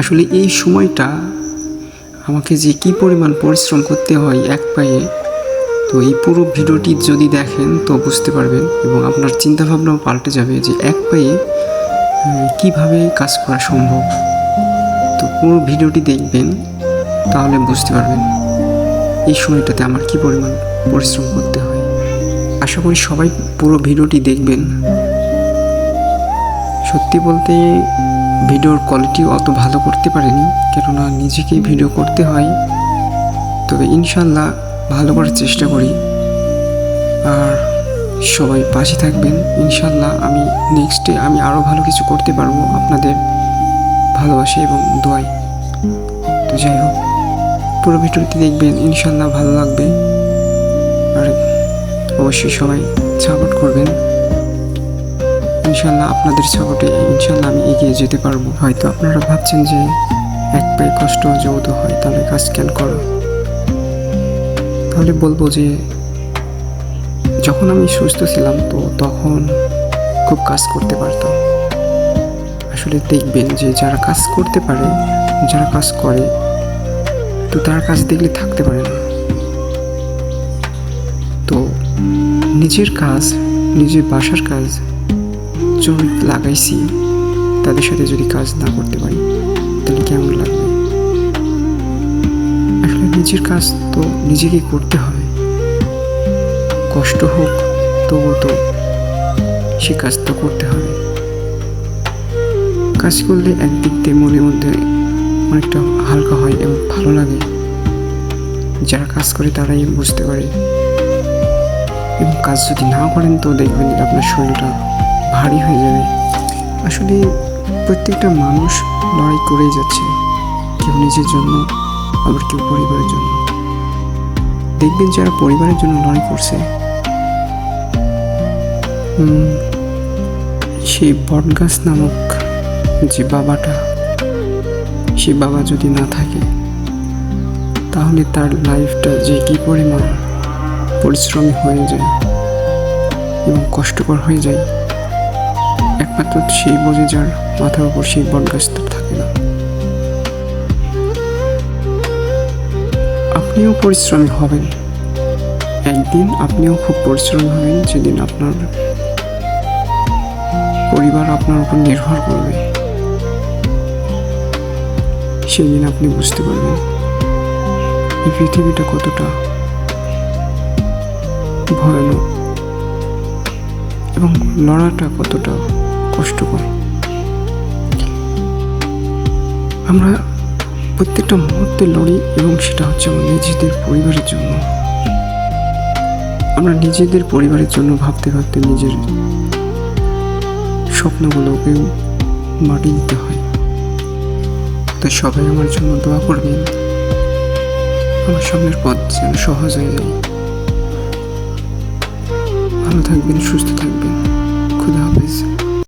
আসলে এই সময়টা আমাকে যে কী পরিমাণ পরিশ্রম করতে হয় এক পায়ে, তো এই পুরো ভিডিওটি যদি দেখেন তো বুঝতে পারবেন এবং আপনার চিন্তাভাবনাও পাল্টে যাবে যে এক পায়ে কীভাবে কাজ করা সম্ভব। তো পুরো ভিডিওটি দেখবেন, তাহলে বুঝতে পারবেন এই সময়টাতে আমার কী পরিমাণ পরিশ্রম করতে হয়। আশা করি সবাই পুরো ভিডিওটি দেখবেন। সত্যি বলতে ভিডিওর কোয়ালিটি অত ভালো করতে পারিনি, কেননা নিজেকেই ভিডিও করতে হয়। তবে ইনশাল্লাহ ভালো করার চেষ্টা করি, আর সবাই পাশে থাকবেন। ইনশাল্লাহ আমি নেক্সটে আরও ভালো কিছু করতে পারবো আপনাদের ভালোবাসা এবং দোয়ায়। তো যাই হোক, পুরো ভিডিওটি দেখবেন, ইনশাল্লাহ ভালো লাগবে। আর অবশ্যই সবাই সাপোর্ট করবেন। ইনশাল্লাহ আপনাদের সাপোর্টে ইনশাল্লাহ আমি এগিয়ে যেতে পারবো। হয়তো আপনারা ভাবছেন যে এক পায়ে কষ্ট যেহেতু হয় তাহলে কাজ কেন করো, তাহলে বলবো যে যখন আমি সুস্থ ছিলাম তো তখন খুব কাজ করতে পারতাম। আসলে দেখবেন যে যারা কাজ করতে পারে, যারা কাজ করে, তো তার কাজ দেখলে থাকতে পারে না। তো নিজের কাজ, নিজের বাসার কাজ জোর লাগাইছি, তাদের সাথে যদি কাজ না করতে পারি তাহলে কেমন লাগবে? আসলে নিজের কাজ তো নিজেকে করতে হবে, কষ্ট হোক তবু তো সে কাজ তো করতে হবে। কাজ করলে একদিক দিয়ে মনের মধ্যে অনেকটা হালকা হয় এবং ভালো লাগে। যারা কাজ করে তারাই বুঝতে পারে। এবং কাজ যদি না করেন তো দেখবেন যে আপনার শরীরটা ভারী হয়ে যাবে। আসলে প্রত্যেকটা মানুষ লড়াই করেই যাচ্ছে, কেউ নিজের জন্য, আবার কেউ পরিবারের জন্য। দেখবেন যারা পরিবারের জন্য লড়াই করছে, সেই বটগাছ নামক যে বাবাটা, সে বাবা যদি না থাকে তাহলে তার লাইফটা যে কী পরিমাণ পরিশ্রমী হয়ে যায় এবং কষ্টকর হয়ে যায়, একমাত্র সেই বোঝে যার মাথার উপর সেই বটগাছটা থাকে না। আপনিও পরিশ্রমী হবেন, একদিন আপনিও খুব পরিশ্রমী হবেন, যেদিন আপনার পরিবার আপনার উপর নির্ভর করবে। সেদিন আপনি বুঝতে পারবেন এই পৃথিবীটা কতটা ভয়ানক এবং লড়াটা কতটা কষ্টকর। আমরা প্রত্যেকটা মুহূর্তে লড়ি এবং সেটা হচ্ছে আমার নিজেদের পরিবারের জন্য। আমরা নিজেদের পরিবারের জন্য ভাবতে ভাবতে নিজের স্বপ্নগুলোকেও মাটি দিতে হয়। তাই সবাই আমার জন্য দোয়া করবেন, আমার সামনের পথ যেন সহজ হয়ে যায়। ভালো থাকবেন, সুস্থ থাকবেন। খুদা হাফেজ।